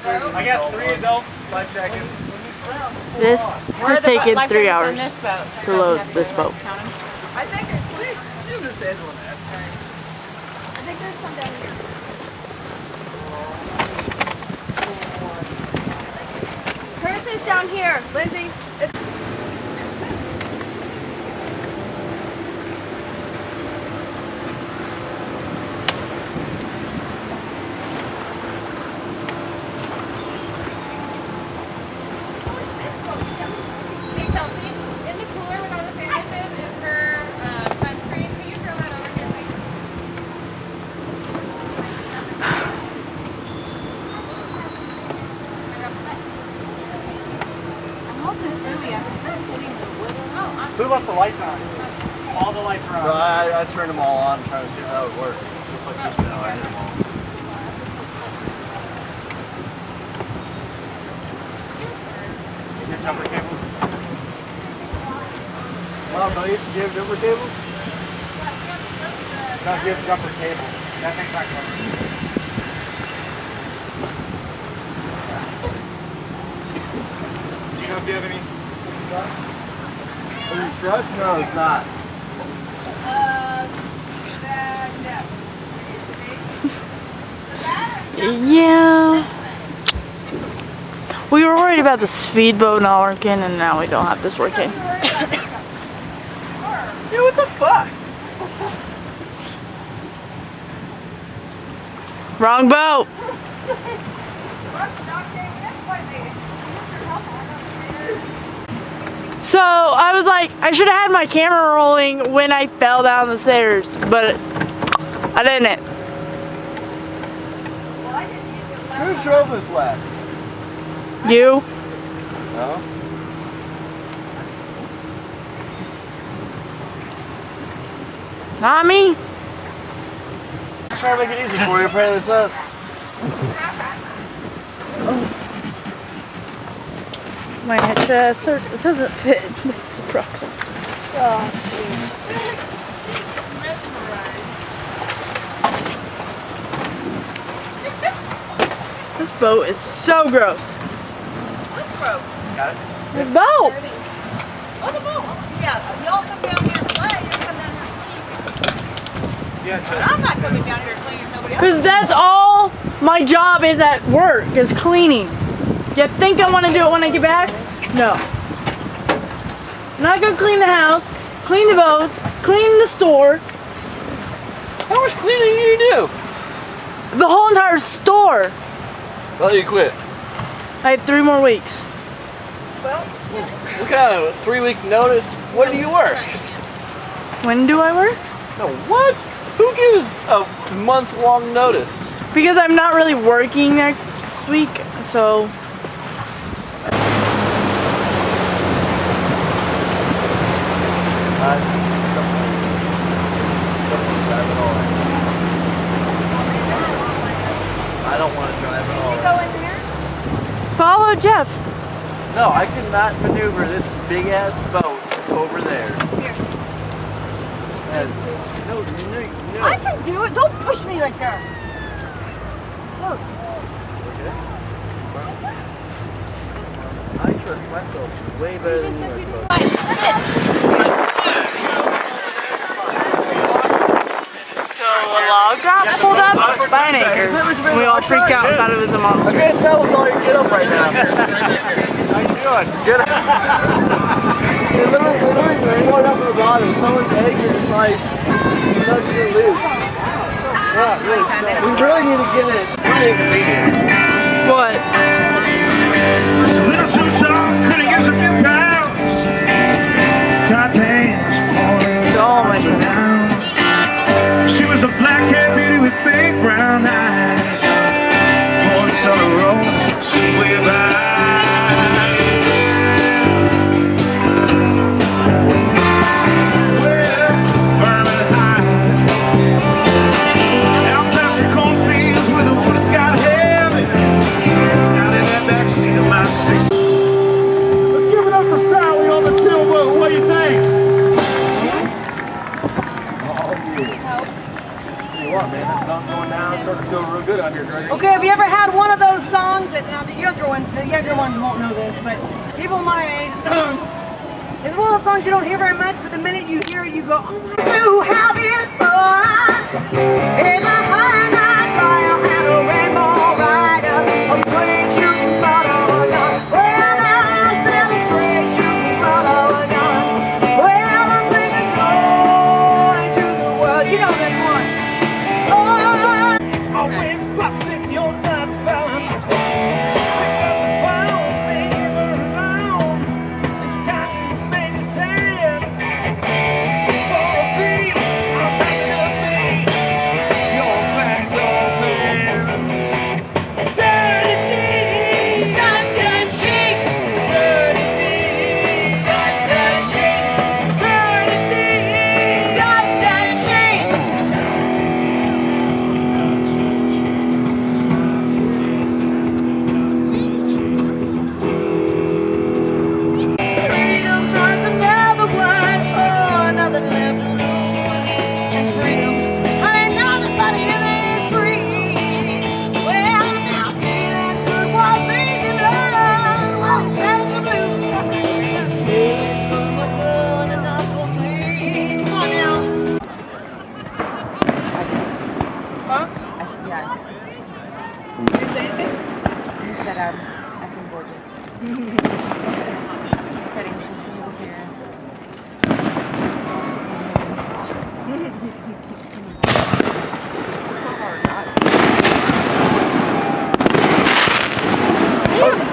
I got 3 adult life jackets. This has taken 3 hours to load this boat. I think she just says one of that. I think there's some down here. Hers is down here, Lindsay. Who left the lights on? All the lights are on. So I turned them all on, trying to see if that would work. Just like this now, I did them all. Is your jumper cables? Mom, do you have jumper cables? No, you have jumper cables. That thing's not covered. Do you know if you have any? Is it struts? No, it's not. Yeah. We were worried about the speedboat not working, and now we don't have this working. Yeah, what the fuck? Wrong boat. So I was like, I should have had my camera rolling when I fell down the stairs, but I didn't. Who drove this last? You? No? Not me. Just trying to make it easy for you, pray this up. My chest it doesn't fit. That's the problem. Oh shoot. This boat is so gross. What's gross? Got it? This boat. Oh, the boat. Yeah, y'all come down here and play. You come down here and clean. Yeah, But I'm not coming down here to clean if nobody else. Because that's all my job is at work, is cleaning. You think I want to do it when I get back? No. I'm not going to clean the house, clean the boats, clean the store. How much cleaning do you do? The whole entire store. Well, you quit. I have 3 more weeks. Well, What kind of 3-week notice? When do you work? When do I work? No, what? Who gives a month-long notice? Because I'm not really working next week, so... I don't want to drive at all. you go in there. Follow Jeff. No, I cannot maneuver this big-ass boat over there. Here. No. I can do it. Don't push me like that. Look. Okay. I trust myself way better than you are, folks. So a log got pulled up by an anchor. And we all freaked out and thought it was a I monster. can't tell with all your get up right now. How you doing? Get up. It literally going up to the bottom. Someone's anchor is like, you know, she's gonna lose. Yeah, really. We really need to get it. Really inconvenient. What? It's a little too tall, could've used a few pounds. Tight pants, So much fun. down. She was a black-haired beauty with big brown eyes. Points on a road, sitting way by. Well, firm and high. Out past the cornfields where the woods got heavy. Out in that backseat of my 6. Let's give it up for Sally on the sailboat. What do you think? Tell you what, man, that sun's going down. It's starting to feel real good out here, Gregory. Okay, have you ever had one of those songs that now the younger ones won't know this, but people my age, it's one of those songs you don't hear very much, but the minute you hear it, you go, oh my God. You have this fun in a high night fire and a rainbow rider, a straight shooting son of a gun. Well, now I still a straight shooting son of a gun. Well, I'm thinking going to the world. You know this one. Oh, Always busting your nuts, fella. It's time you make a stand. For a beat, I'm back to me. You're back, old man. Dirty deeds, just a cheek. Dirty deeds, just a cheek. Dirty deeds, just a cheek. freedom's not another word, oh, nothing left to lose. And freedom, honey, nothing but it ain't free. Well, now feeling good, what made you love? Well, that's the blues. It's good, what's good enough for me. Come on now. Huh? Yeah, Did you say anything? he said I'm effing gorgeous. He said he should see you here.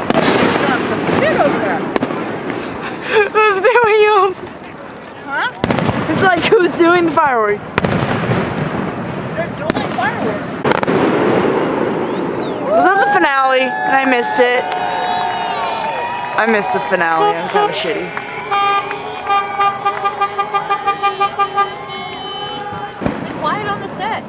Shit over there. Who's doing them? Huh? It's like who's doing the fireworks? They're doing fireworks. Was that the finale? And I missed it. I missed the finale. I'm kind of shitty. Quiet on the set.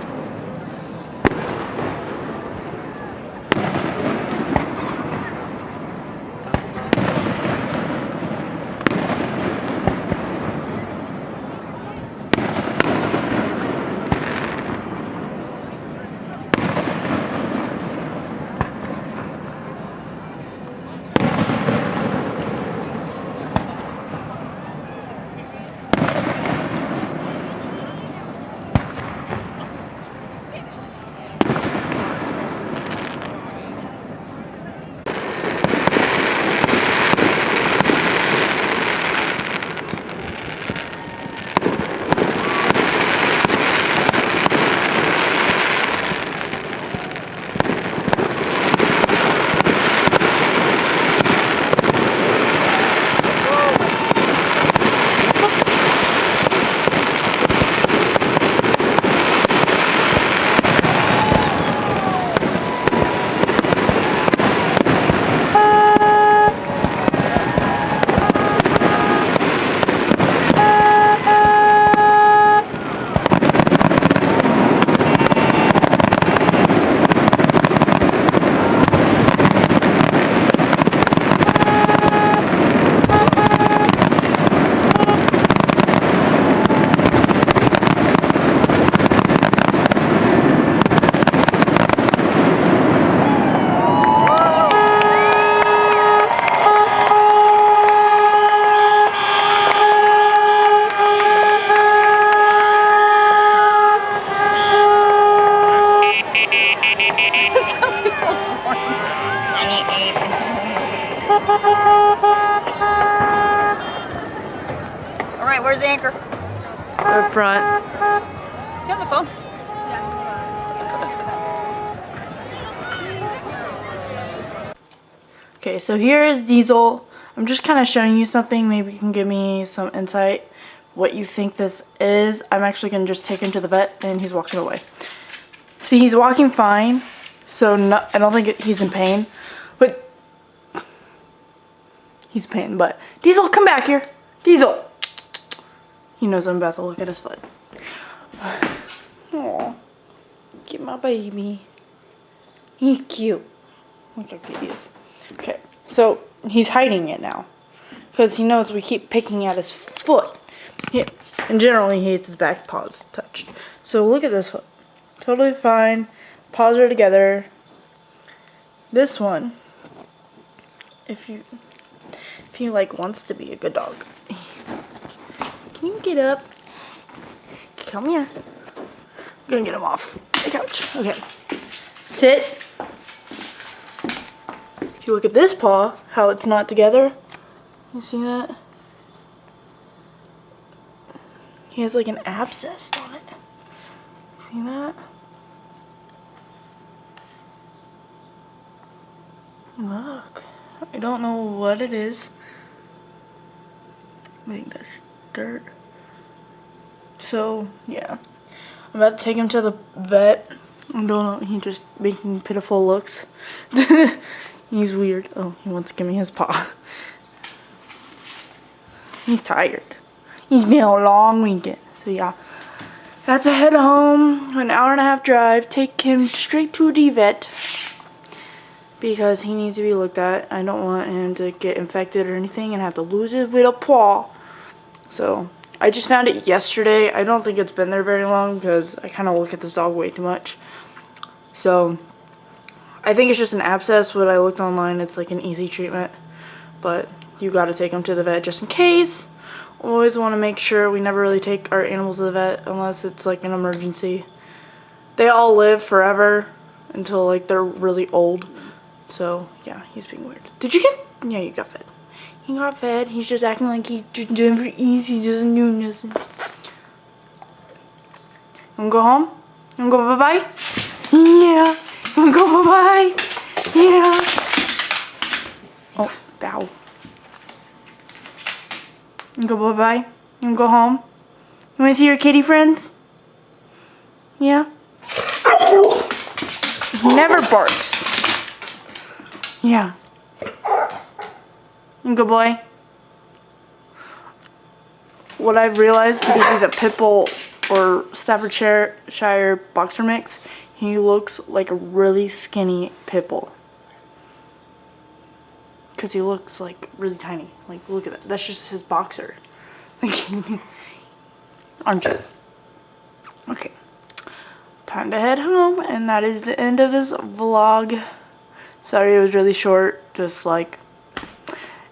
All right, where's the anchor? The front. Is he on the phone? Okay, so here is Diesel. I'm just kind of showing you something. Maybe you can give me some insight what you think this is. I'm actually going to just take him to the vet and he's walking away. See, he's walking fine. So I don't think he's in pain. But he's in pain. But Diesel, come back here. Diesel. He knows I'm about to look at his foot. Aw. Get my baby. He's cute. Look how cute he is. Okay, so he's hiding it now. Because he knows we keep picking at his foot. And generally he hates his back paws touched. So look at this foot. Totally fine. Paws are together. this one, if he like wants to be a good dog, can you get up? Come here. I'm gonna get him off the couch. Okay. Sit. If you look at this paw, how it's not together, you see that? He has like an abscess on it. See that? Look. I don't know what it is. I think that's dirt. So, yeah. I'm about to take him to the vet. I don't know. He's just making pitiful looks. He's weird. Oh, he wants to give me his paw. He's tired. He's been a long weekend. So, yeah. That's a head home. An hour-and-a-half drive. Take him straight to the vet. Because he needs to be looked at. I don't want him to get infected or anything and have to lose his little paw. So, I just found it yesterday. I don't think it's been there very long because I kind of look at this dog way too much. So, I think it's just an abscess. When I looked online, it's like an easy treatment. But you got to take him to the vet just in case. Always want to make sure we never really take our animals to the vet unless it's like an emergency. They all live forever until like they're really old. So, yeah, he's being weird. Did you get... Yeah, you got fed. He got fed. He's just acting like he's just doing for easy. He doesn't do nothing. You wanna go home? You wanna go bye-bye? Yeah. You wanna go bye-bye? Yeah. Oh, bow. You wanna go bye-bye? You wanna go home? You wanna see your kitty friends? Yeah. He never barks. Yeah. Good boy. What I've realized, because he's a pit bull or Staffordshire boxer mix, he looks like a really skinny pit bull. Because he looks like really tiny. Like, look at that. That's just his boxer. Aren't you? Okay. Time to head home, and that is the end of this vlog. Sorry it was really short, just like,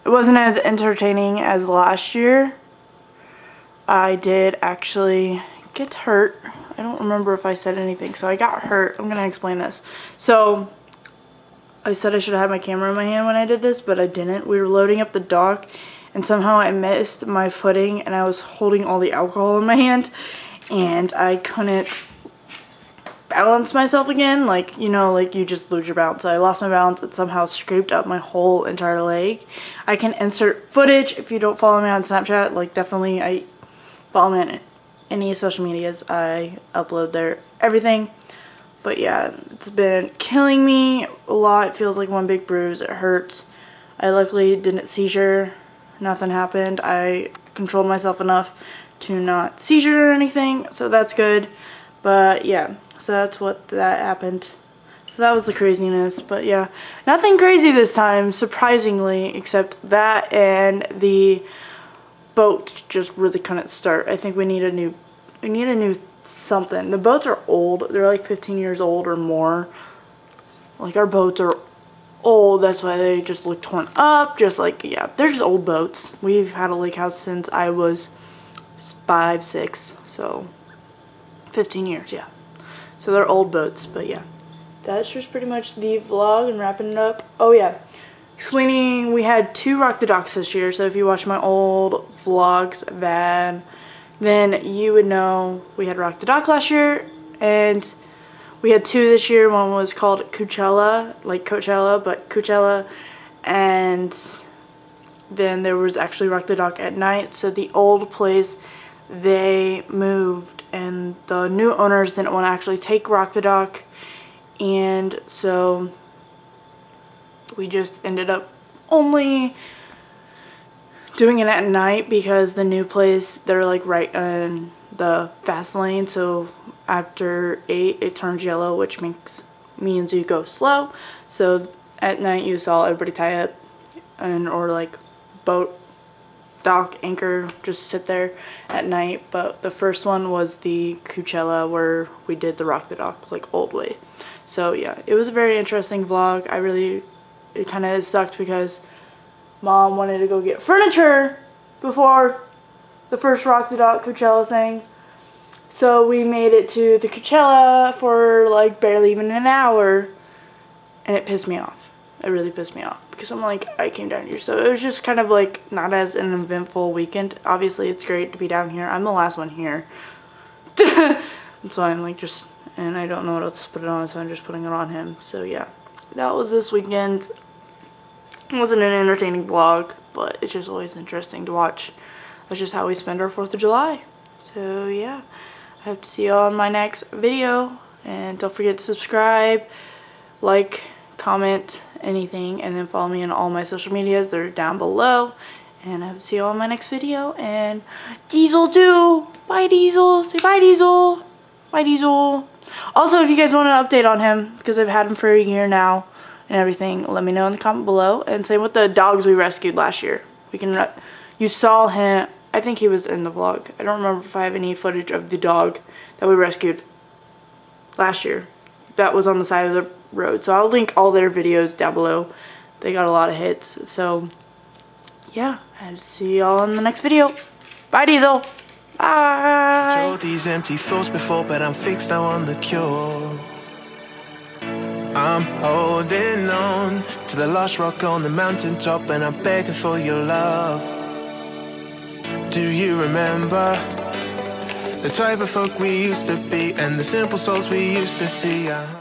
it wasn't as entertaining as last year. I did actually get hurt. I don't remember if I said anything, so I got hurt. I'm gonna explain this. So, I said I should have had my camera in my hand when I did this, but I didn't. We were loading up the dock, and somehow I missed my footing, and I was holding all the alcohol in my hand, and I couldn't balance myself again, like, you know, like you just lose your balance. So I lost my balance and somehow scraped up my whole entire leg. I can insert footage if you don't follow me on Snapchat. Like, definitely, I follow me on any social medias. I upload there, everything. But yeah, it's been killing me a lot. It feels like one big bruise. It hurts. I luckily didn't seizure. Nothing happened. I controlled myself enough to not seizure or anything, so that's good. But yeah, so that's what that happened. So that was the craziness. But yeah, nothing crazy this time, surprisingly, except that and the boat just really couldn't start. I think we need a new something. The boats are old. They're like 15 years old or more. Like, our boats are old. That's why they just look torn up. Just like, yeah, they're just old boats. We've had a lake house since I was 5, 6, so 15 years, yeah. So they're old boats, but yeah. That's just pretty much the vlog and wrapping it up. Oh yeah, explaining, we had 2 Rock the Docks this year, so if you watch my old vlogs, then you would know we had Rock the Dock last year, and we had 2 this year. One was called Kuchella, like Coachella, but Kuchella, and then there was actually Rock the Dock at night. So the old place, they moved, and the new owners didn't want to actually take Rock the Dock, and so we just ended up only doing it at night because the new place, they're like right in the fast lane, so after 8 it turns yellow, which means you go slow. So at night you saw everybody tie up and or like boat dock anchor, just sit there at night. But the first one was the Kuchella, where we did the Rock the Dock, like old way. So yeah, it was a very interesting vlog. It kind of sucked because Mom wanted to go get furniture before the first Rock the Dock Kuchella thing. So we made it to the Kuchella for like barely even an hour, and it pissed me off. It really pissed me off because I'm like, I came down here. So it was just kind of like not as an eventful weekend. Obviously it's great to be down here. I'm the last one here. So I'm like and I don't know what else to put it on, so I'm just putting it on him. So yeah, that was this weekend. It wasn't an entertaining vlog, but it's just always interesting to watch. That's just how we spend our 4th of July. So yeah, I hope to see you all in my next video. And don't forget to subscribe, like, comment, anything, and then follow me on all my social medias. They're down below. And I hope to see you all in my next video. And Diesel too. Bye Diesel. Say bye Diesel. Bye Diesel. Also, if you guys want an update on him, because I've had him for a year now and everything, let me know in the comment below. And same with the dogs we rescued last year. You saw him. I think he was in the vlog. I don't remember if I have any footage of the dog that we rescued last year. That was on the side of the road. So I'll link all their videos down below. They got a lot of hits. So yeah, I'll see y'all in the next video. Bye Diesel. Bye. Control these empty thoughts before, but I'm fixed now on the cure. I'm holding on to the lost rock on the mountaintop, and I'm begging for your love. Do you remember the type of folk we used to be, and the simple souls we used to see?